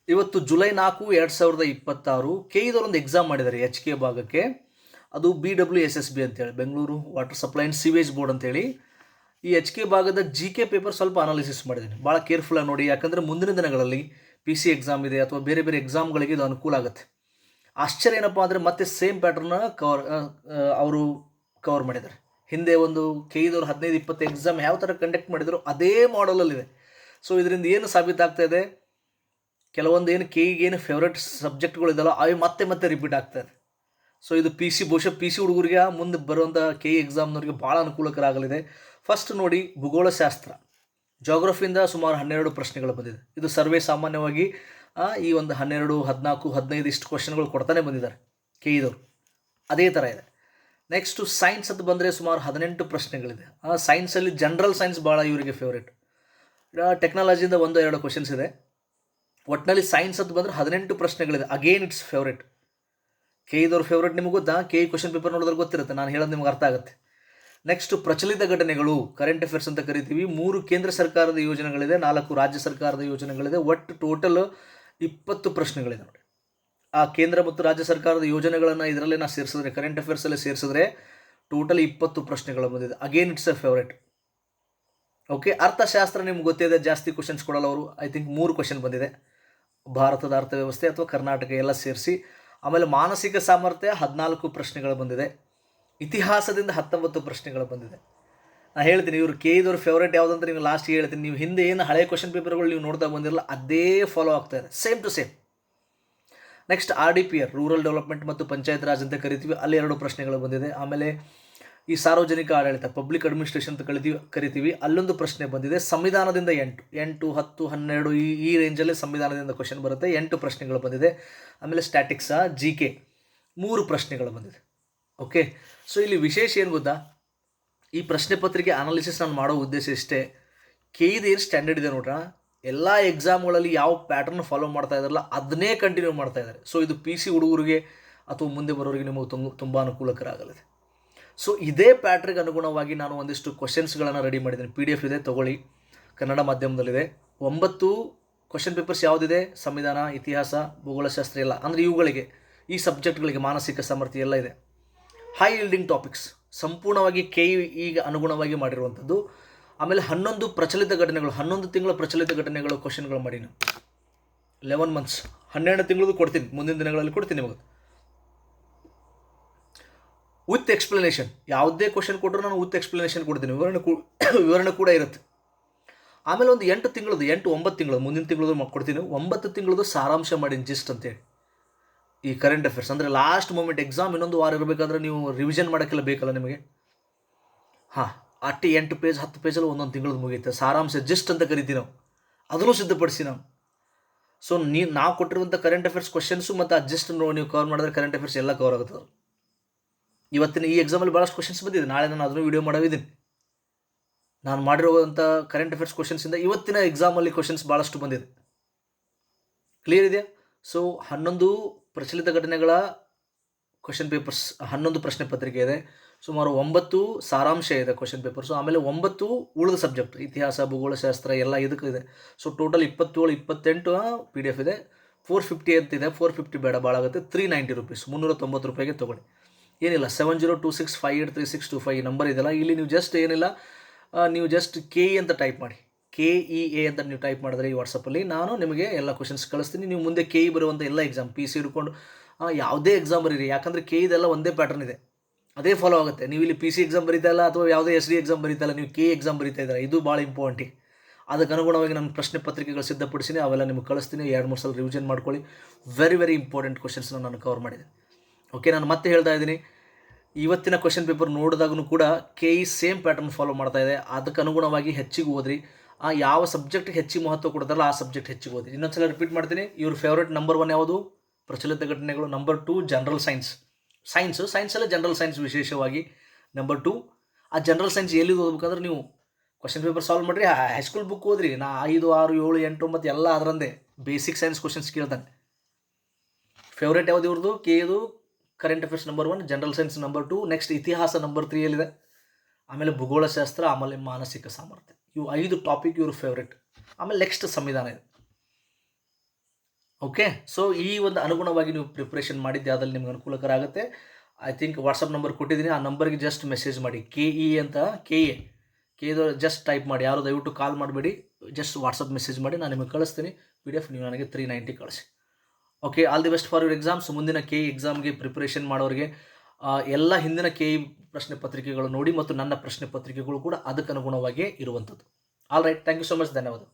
ಇವತ್ತು July 4, 2026 ಕೆಇದವರೊಂದು exam ಮಾಡಿದ್ದಾರೆ HK ಭಾಗಕ್ಕೆ. ಅದು BWSSB ಅಂತೇಳಿ, Bengaluru water supply and sewage board ಅಂತೇಳಿ. ಈ HK ಭಾಗದ GK ಪೇಪರ್ ಸ್ವಲ್ಪ ಅನಾಲಿಸಿಸ್ ಮಾಡಿದ್ದೀನಿ. ಭಾಳ ಕೇರ್ಫುಲ್ಲಾಗಿ ನೋಡಿ, ಯಾಕಂದರೆ ಮುಂದಿನ ದಿನಗಳಲ್ಲಿ PC ಎಕ್ಸಾಮ್ ಇದೆ ಅಥವಾ ಬೇರೆ ಬೇರೆ ಎಕ್ಸಾಮ್ಗಳಿಗೆ ಇದು ಅನುಕೂಲ ಆಗುತ್ತೆ. ಆಶ್ಚರ್ಯ ಏನಪ್ಪ ಅಂದರೆ ಮತ್ತೆ ಸೇಮ್ ಪ್ಯಾಟ್ರನ್ನ ಅವರು ಕವರ್ ಮಾಡಿದ್ದಾರೆ. ಹಿಂದೆ ಒಂದು ಕೆಇದವ್ರು 15-20 ಎಕ್ಸಾಮ್ ಯಾವ ಥರ ಕಂಡಕ್ಟ್ ಮಾಡಿದ್ರು ಅದೇ ಮಾಡಲಲ್ಲಿದೆ. ಸೊ ಇದರಿಂದ ಏನು ಸಾಬೀತಾಗ್ತಾ ಇದೆ, ಕೆಲವೊಂದು ಏನು ಏನು ಫೇವ್ರೇಟ್ ಸಬ್ಜೆಕ್ಟ್ಗಳಿದಲ್ಲ ಅವು ಮತ್ತೆ ಮತ್ತೆ ರಿಪೀಟ್ ಆಗ್ತಾಯಿದೆ. ಸೊ ಇದು ಬಹುಶಃ PC ಹುಡುಗರಿಗೆ ಮುಂದೆ ಬರುವಂಥ ಎಕ್ಸಾಮ್ನವ್ರಿಗೆ ಭಾಳ ಅನುಕೂಲಕರ ಆಗಲಿದೆ. ಫಸ್ಟ್ ನೋಡಿ, ಭೂಗೋಳಶಾಸ್ತ್ರ ಜೋಗ್ರಫಿಯಿಂದ ಸುಮಾರು 12 ಪ್ರಶ್ನೆಗಳು ಬಂದಿದೆ. ಇದು ಸರ್ವೇ ಸಾಮಾನ್ಯವಾಗಿ ಈ ಒಂದು 12, 14, 15 ಇಷ್ಟು ಕ್ವಶನ್ಗಳು ಕೊಡ್ತಾನೆ ಬಂದಿದ್ದಾರೆ ಕೆಇದವರು. ಅದೇ ಥರ ಇದೆ. ನೆಕ್ಸ್ಟು ಸೈನ್ಸ್ ಅಂತ ಬಂದರೆ ಸುಮಾರು 18 ಪ್ರಶ್ನೆಗಳಿದೆ. ಸೈನ್ಸಲ್ಲಿ ಜನರಲ್ ಸೈನ್ಸ್ ಭಾಳ ಇವರಿಗೆ ಫೇವ್ರೇಟ್. ಟೆಕ್ನಾಲಜಿಯಿಂದ 1-2 ಕ್ವಶನ್ಸ್ ಇದೆ. ಒಟ್ಟಿನಲ್ಲಿ ಸೈನ್ಸ್ ಅಂತ ಬಂದರೆ 18 ಪ್ರಶ್ನೆಗಳಿದೆ. Again it's favourite. ಕೆಇದವ್ರ ಫೇವ್ರೇಟ್ ನಿಮಗೆ ಗೊತ್ತಾ? ಕ್ವಶನ್ ಪೇಪರ್ ನೋಡಿದ್ರೆ ಗೊತ್ತಿರುತ್ತೆ, ನಾನು ಹೇಳೋದು ನಿಮ್ಗೆ ಅರ್ಥ ಆಗುತ್ತೆ. ನೆಕ್ಸ್ಟ್ ಪ್ರಚಲಿತ ಘಟನೆಗಳು, ಕರೆಂಟ್ ಅಫೇರ್ಸ್ ಅಂತ ಕರಿತೀವಿ. 3 ಕೇಂದ್ರ ಸರ್ಕಾರದ ಯೋಜನೆಗಳಿದೆ, 4 ರಾಜ್ಯ ಸರ್ಕಾರದ ಯೋಜನೆಗಳಿದೆ. ಒಟ್ಟು ಟೋಟಲ್ 20 ಪ್ರಶ್ನೆಗಳಿದೆ ನೋಡಿ. ಆ ಕೇಂದ್ರ ಮತ್ತು ರಾಜ್ಯ ಸರ್ಕಾರದ ಯೋಜನೆಗಳನ್ನು ಇದರಲ್ಲೇ ನಾವು ಸೇರಿಸಿದ್ರೆ, ಕರೆಂಟ್ ಅಫೇರ್ಸಲ್ಲೇ ಸೇರಿಸಿದ್ರೆ ಟೋಟಲ್ 20 ಪ್ರಶ್ನೆಗಳು ಬಂದಿದೆ. Again it's a favourite. Okay, ಅರ್ಥಶಾಸ್ತ್ರ ನಿಮ್ಗೆ ಗೊತ್ತಿದೆ, ಜಾಸ್ತಿ ಕ್ವಶನ್ಸ್ ಕೊಡಲ್ಲ ಅವರು. ಐ ಥಿಂಕ್ 3 ಕ್ವಶನ್ ಬಂದಿದೆ, ಭಾರತದ ಅರ್ಥವ್ಯವಸ್ಥೆ ಅಥವಾ ಕರ್ನಾಟಕ ಎಲ್ಲ ಸೇರಿಸಿ. ಆಮೇಲೆ ಮಾನಸಿಕ ಸಾಮರ್ಥ್ಯ 14 ಪ್ರಶ್ನೆಗಳು ಬಂದಿದೆ. ಇತಿಹಾಸದಿಂದ 19 ಪ್ರಶ್ನೆಗಳು ಬಂದಿದೆ. ನಾನು ಹೇಳ್ತೀನಿ, ಇವರು ಕೆಇದವ್ರ ಫೇವ್ರೇಟ್ ಯಾವುದಂತ ನೀವು ಲಾಸ್ಟ್ಗೆ ಹೇಳ್ತೀನಿ. ನೀವು ಹಿಂದೆ ಏನು ಹಳೆ ಕ್ವಶನ್ ಪೇಪರ್ಗಳು ನೀವು ನೋಡ್ತಾ ಬಂದಿರಲ್ಲ, ಅದೇ ಫಾಲೋ ಆಗ್ತಾ ಇದೆ, same to same. Next RDPR, rural development ಮತ್ತು ಪಂಚಾಯತ್ ರಾಜ್ ಅಂತ ಕರಿತೀವಿ, ಅಲ್ಲಿ 2 ಪ್ರಶ್ನೆಗಳು ಬಂದಿದೆ. ಆಮೇಲೆ ಈ ಸಾರ್ವಜನಿಕ ಆಡಳಿತ, ಪಬ್ಲಿಕ್ ಅಡ್ಮಿನಿಸ್ಟ್ರೇಷನ್ ಅಂತ ಕರಿತೀವಿ, ಅಲ್ಲೊಂದು ಪ್ರಶ್ನೆ ಬಂದಿದೆ. ಸಂವಿಧಾನದಿಂದ 8, 10, 12 ಈ ರೇಂಜಲ್ಲಿ ಸಂವಿಧಾನದಿಂದ ಕ್ವಶನ್ ಬರುತ್ತೆ. 8 ಪ್ರಶ್ನೆಗಳು ಬಂದಿದೆ. ಆಮೇಲೆ ಸ್ಟ್ಯಾಟಿಕ್ಸ, GK 3 ಪ್ರಶ್ನೆಗಳು ಬಂದಿದೆ. ಓಕೆ, ಸೊ ಇಲ್ಲಿ ವಿಶೇಷ ಏನು ಗೊತ್ತಾ, ಈ ಪ್ರಶ್ನೆ ಪತ್ರಿಕೆ ಅನಾಲಿಸಿಸ್ ನಾನು ಮಾಡೋ ಉದ್ದೇಶ ಇಷ್ಟೇ. ಕೆಇದು ಏನು ಸ್ಟ್ಯಾಂಡರ್ಡ್ ಇದೆ ನೋಡ್ರ, ಎಲ್ಲ ಎಕ್ಸಾಮ್ಗಳಲ್ಲಿ ಯಾವ ಪ್ಯಾಟರ್ನ್ ಫಾಲೋ ಮಾಡ್ತಾ ಇದ್ದಾರಲ್ಲ ಅದನ್ನೇ ಕಂಟಿನ್ಯೂ ಮಾಡ್ತಾ ಇದ್ದಾರೆ. ಸೊ ಇದು PC ಹುಡುಗರಿಗೆ ಅಥವಾ ಮುಂದೆ ಬರೋರಿಗೆ ನಿಮಗೆ ತುಂಬ ಅನುಕೂಲಕರ ಆಗಲಿದೆ. ಸೊ ಇದೇ ಪ್ಯಾಟ್ರಿಗೆ ಅನುಗುಣವಾಗಿ ನಾನು ಒಂದಿಷ್ಟು ಕ್ವಶನ್ಸ್ಗಳನ್ನು ರೆಡಿ ಮಾಡಿದ್ದೀನಿ. PDF ಇದೆ, ತೊಗೊಳ್ಳಿ, ಕನ್ನಡ ಮಾಧ್ಯಮದಲ್ಲಿದೆ. 9 ಕ್ವಶನ್ ಪೇಪರ್ಸ್ ಯಾವುದಿದೆ, ಸಂವಿಧಾನ, ಇತಿಹಾಸ, ಭೂಗೋಳಶಾಸ್ತ್ರ ಎಲ್ಲ, ಅಂದರೆ ಇವುಗಳಿಗೆ, ಈ ಸಬ್ಜೆಕ್ಟ್ಗಳಿಗೆ ಮಾನಸಿಕ ಸಾಮರ್ಥ್ಯ ಎಲ್ಲ ಇದೆ. ಹೈ ಯೀಲ್ಡಿಂಗ್ ಟಾಪಿಕ್ಸ್ ಸಂಪೂರ್ಣವಾಗಿ ಈಗ ಅನುಗುಣವಾಗಿ ಮಾಡಿರುವಂಥದ್ದು. ಆಮೇಲೆ 11 ಪ್ರಚಲಿತ ಘಟನೆಗಳು, 11 ತಿಂಗಳ ಪ್ರಚಲಿತ ಘಟನೆಗಳು ಕ್ವಶನ್ಗಳು ಮಾಡಿ. 11 months, 12 ತಿಂಗಳದು ಕೊಡ್ತೀನಿ, ಮುಂದಿನ ದಿನಗಳಲ್ಲಿ ಕೊಡ್ತೀನಿ ನಿಮಗೆ ವಿತ್ ಎಕ್ಸ್ಪ್ಲನೇಷನ್. ಯಾವುದೇ ಕ್ವಶನ್ ಕೊಟ್ಟರು ನಾನು ವಿತ್ ಎಕ್ಸ್ಪ್ಲನೇಷನ್ ಕೊಡ್ತೀನಿ, ವಿವರಣೆ ಕೂಡ ಇರುತ್ತೆ. ಆಮೇಲೆ ಒಂದು 8 ತಿಂಗಳದು, 9 ತಿಂಗಳದು, ಮುಂದಿನ ತಿಂಗಳದು ಕೊಡ್ತೀನಿ. 9 ತಿಂಗಳದು ಸಾರಾಂಶ ಮಾಡಿ ಜಿಸ್ಟ್ ಅಂತೇಳಿ. ಈ ಕರೆಂಟ್ ಅಫೇರ್ಸ್ ಅಂದರೆ ಲಾಸ್ಟ್ ಮೂಮೆಂಟ್ ಎಕ್ಸಾಮ್ ಇನ್ನೊಂದು ವಾರ ಇರಬೇಕಾದ್ರೆ ನೀವು ರಿವಿಷನ್ ಮಾಡೋಕ್ಕೆಲ್ಲ ಬೇಕಲ್ಲ ನಿಮಗೆ. 8 ಪೇಜ್ 10 ಪೇಜಲ್ಲಿ ಒಂದೊಂದು ತಿಂಗಳದ್ದು ಮುಗಿಯುತ್ತೆ. ಸಾರಾಂಶ ಜಿಸ್ಟ್ ಅಂತ ಕರಿತೀವಿ ನಾವು, ಅದನ್ನು ಸಿದ್ಧಪಡಿಸಿ ನಾವು. ಸೊ ನಾವು ಕೊಟ್ಟಿರುವಂಥ ಕರೆಂಟ್ ಅಫೇರ್ಸ್ ಕ್ವಶನ್ಸು ಮತ್ತು ಆ ಜಸ್ಟ್ ನೀವು ಕವರ್ ಮಾಡಿದ್ರೆ ಕರೆಂಟ್ ಅಫೇರ್ಸ್ ಎಲ್ಲ ಕವರ್ ಆಗುತ್ತೆ. ಇವತ್ತಿನ ಈ ಎಕ್ಸಾಮಲ್ಲಿ ಭಾಳಷ್ಟು ಕ್ವಶನ್ಸ್ ಬಂದಿದೆ. ನಾಳೆ ನಾನು ಅದನ್ನು ವೀಡಿಯೋ ಮಾಡಿದ್ದೀನಿ. ನಾನು ಮಾಡಿರುವಂಥ ಕರೆಂಟ್ ಅಫೇರ್ಸ್ ಕ್ವಶನ್ಸಿಂದ ಇವತ್ತಿನ ಎಕ್ಸಾಮಲ್ಲಿ ಕ್ವಶನ್ಸ್ ಭಾಳಷ್ಟು ಬಂದಿದೆ. ಕ್ಲಿಯರ್ ಇದೆಯಾ? ಸೊ 11 ಪ್ರಚಲಿತ ಘಟನೆಗಳ ಕ್ವಶನ್ ಪೇಪರ್ಸ್, 11 ಪ್ರಶ್ನೆ ಪತ್ರಿಕೆ ಇದೆ. ಸುಮಾರು 9 ಸಾರಾಂಶ ಇದೆ ಕ್ವಶನ್ ಪೇಪರ್ಸು. ಆಮೇಲೆ 9 ಉಳಿದ ಸಬ್ಜೆಕ್ಟ್, ಇತಿಹಾಸ, ಭೂಗೋಳಶಾಸ್ತ್ರ ಎಲ್ಲ ಇದಕ್ಕಿದೆ. ಸೊ ಟೋಟಲ್ 27, 28 PDF ಇದೆ. 450 ಅಂತಿದೆ. 450 ಬೇಡ, ಭಾಳ ಆಗುತ್ತೆ. 390 rupees, 390 ರೂಪಾಯಿಗೆ ತೊಗೊಳ್ಳಿ. ಏನಿಲ್ಲ, 7026583625 ಈ ನಂಬರ್ ಇದೆಯಲ್ಲ, ಇಲ್ಲಿ ನೀವು ಜಸ್ಟ್ ಏನಿಲ್ಲ, ನೀವು ಜಸ್ಟ್ KE ಅಂತ ಟೈಪ್ ಮಾಡಿ, KEA ಅಂತ ನೀವು ಟೈಪ್ ಮಾಡಿದ್ರೆ ಈ ವಾಟ್ಸಪ್ಪಲ್ಲಿ ನಾನು ನಿಮಗೆ ಎಲ್ಲ ಕ್ವಶನ್ಸ್ ಕಳಿಸ್ತೀನಿ. ನೀವು ಮುಂದೆ KE ಬರುವಂಥ ಎಲ್ಲ ಎಕ್ಸಾಮ್, PC ಹಿಡ್ಕೊಂಡು ಯಾವುದೇ ಎಕ್ಸಾಮ್ ಬರೀರಿ, ಯಾಕಂದರೆ KEದೆಲ್ಲ ಒಂದೇ ಪ್ಯಾಟರ್ನ್ ಇದೆ, ಅದೇ ಫಾಲೋ ಆಗುತ್ತೆ. ನೀವು ಇಲ್ಲಿ PC ಎಕ್ಸಾಮ್ ಬರೀತಾ ಇಲ್ಲ ಅಥವಾ ಯಾವುದೇ SD ಎಕ್ಸಾಮ್ ಬರೀತಾ ಇಲ್ಲ, ನೀವು KE ಎಕ್ಸಾಮ್ ಬರೀತಾ ಇದ್ದಾರೆ, ಇದು ಭಾಳ ಇಂಪಾರ್ಟೆಂಟ್. ಅದಕ್ಕೆ ಅನುಗುಣವಾಗಿ ನಾನು ಪ್ರಶ್ನೆ ಪತ್ರಿಕೆಗಳು ಸಿದ್ಧಪಡಿಸಿನಿ, ಅವೆಲ್ಲ ನಿಮಗೆ ಕಳಿಸ್ತೀನಿ. 2-3 ಸಲ ರಿವಿಷನ್ ಮಾಡ್ಕೊಳ್ಳಿ. ವೆರಿ ಇಂಪಾರ್ಟೆಂಟ್ ಕ್ವಶನ್ಸ್ನ ನಾನು ಕವರ್ ಮಾಡಿದ್ದೀನಿ. ಓಕೆ, ನಾನು ಮತ್ತೆ ಹೇಳ್ತಾ ಇದ್ದೀನಿ, ಇವತ್ತಿನ ಕ್ವಶನ್ ಪೇಪರ್ ನೋಡಿದಾಗೂ ಕೂಡ KE ಸೇಮ್ ಪ್ಯಾಟರ್ನ್ ಫಾಲೋ ಮಾಡ್ತಾ ಇದೆ. ಅದಕ್ಕೆ ಅನುಗುಣವಾಗಿ ಹೆಚ್ಚಿಗೆ ಓದ್ರಿ. ಯಾವ ಸಬ್ಜೆಕ್ಟ್ಗೆ ಹೆಚ್ಚಿಗೆ ಮಹತ್ವ ಕೊಡ್ತಾರಲ್ಲ ಆ ಸಬ್ಜೆಕ್ಟ್ ಹೆಚ್ಚಿಗೆ ಓದಿ. ಇನ್ನೊಂದ್ಸಲ ರಿಪೀಟ್ ಮಾಡ್ತೀನಿ, ಇವ್ರ ಫೇವ್ರೇಟ್ ನಂಬರ್ 1 ಯಾವುದು, ಪ್ರಚಲಿತ ಘಟನೆಗಳು. ನಂಬರ್ 2 ಜನರಲ್ ಸೈನ್ಸಲ್ಲೇ ಜನರಲ್ ಸೈನ್ಸ್ ವಿಶೇಷವಾಗಿ. ನಂಬರ್ 2 ಆ ಜನರಲ್ ಸೈನ್ಸ್ ಎಲ್ಲಿ ಓದ್ಬೇಕಂದ್ರೆ ನೀವು ಕ್ವಶನ್ ಪೇಪರ್ ಸಾಲ್ವ್ ಮಾಡಿರಿ, ಹೈಸ್ಕೂಲ್ ಬುಕ್ ಓದ್ರಿ. 5, 6, 7, 8, 9 ಎಲ್ಲ ಅದರಂದೇ ಬೇಸಿಕ್ ಸೈನ್ಸ್ ಕ್ವಶನ್ಸ್ ಕೇಳ್ತಾನೆ. ಫೇವ್ರೇಟ್ ಯಾವುದು ಇವ್ರದ್ದು, KEದು current affairs number 1, general science number 2, next ಇತಿಹಾಸ ನಂಬರ್ 3 ಆಮೇಲೆ ಭೂಗೋಳಶಾಸ್ತ್ರ, ಆಮೇಲೆ ಮಾನಸಿಕ ಸಾಮರ್ಥ್ಯ. ಇವು 5 ಟಾಪಿಕ್ ಇವರು ಫೇವ್ರೇಟ್. ಆಮೇಲೆ ನೆಕ್ಸ್ಟ್ ಸಂವಿಧಾನ ಇದೆ. ಓಕೆ, ಸೊ ಈ ಒಂದು ಅನುಗುಣವಾಗಿ ನೀವು ಪ್ರಿಪ್ರೇಷನ್ ಮಾಡಿದ್ದು ಯಾವ್ದಲ್ಲಿ ನಿಮ್ಗೆ ಅನುಕೂಲಕರ ಆಗುತ್ತೆ. ಐ ಥಿಂಕ್ ವಾಟ್ಸಪ್ ನಂಬರ್ ಕೊಟ್ಟಿದ್ದೀನಿ, ಆ ನಂಬರ್ಗೆ ಜಸ್ಟ್ ಮೆಸೇಜ್ ಮಾಡಿ. KE ಅಂತ ಕೆದು ಜಸ್ಟ್ ಟೈಪ್ ಮಾಡಿ, ಯಾರು ದಯವಿಟ್ಟು ಕಾಲ್ ಮಾಡಬೇಡಿ, ಜಸ್ಟ್ ವಾಟ್ಸಪ್ ಮೆಸೇಜ್ ಮಾಡಿ, ನಾನು ನಿಮಗೆ ಕಳಿಸ್ತೀನಿ PDF, ನೀವು ನನಗೆ 390 ಕಳಿಸಿ. Okay, all the best for your exams. ಮುಂದಿನ KE ಎಕ್ಸಾಮ್ಗೆ ಪ್ರಿಪ್ರೇಷನ್ ಮಾಡೋರಿಗೆ ಎಲ್ಲ ಹಿಂದಿನ KE ಪ್ರಶ್ನೆ ಪತ್ರಿಕೆಗಳು ನೋಡಿ ಮತ್ತು ನನ್ನ ಪ್ರಶ್ನೆ ಪತ್ರಿಕೆಗಳು ಕೂಡ ಅದಕ್ಕೆ ಅನುಗುಣವಾಗಿಯೇ ಇರುವಂಥದ್ದು. All right, thank you so much, ಧನ್ಯವಾದ.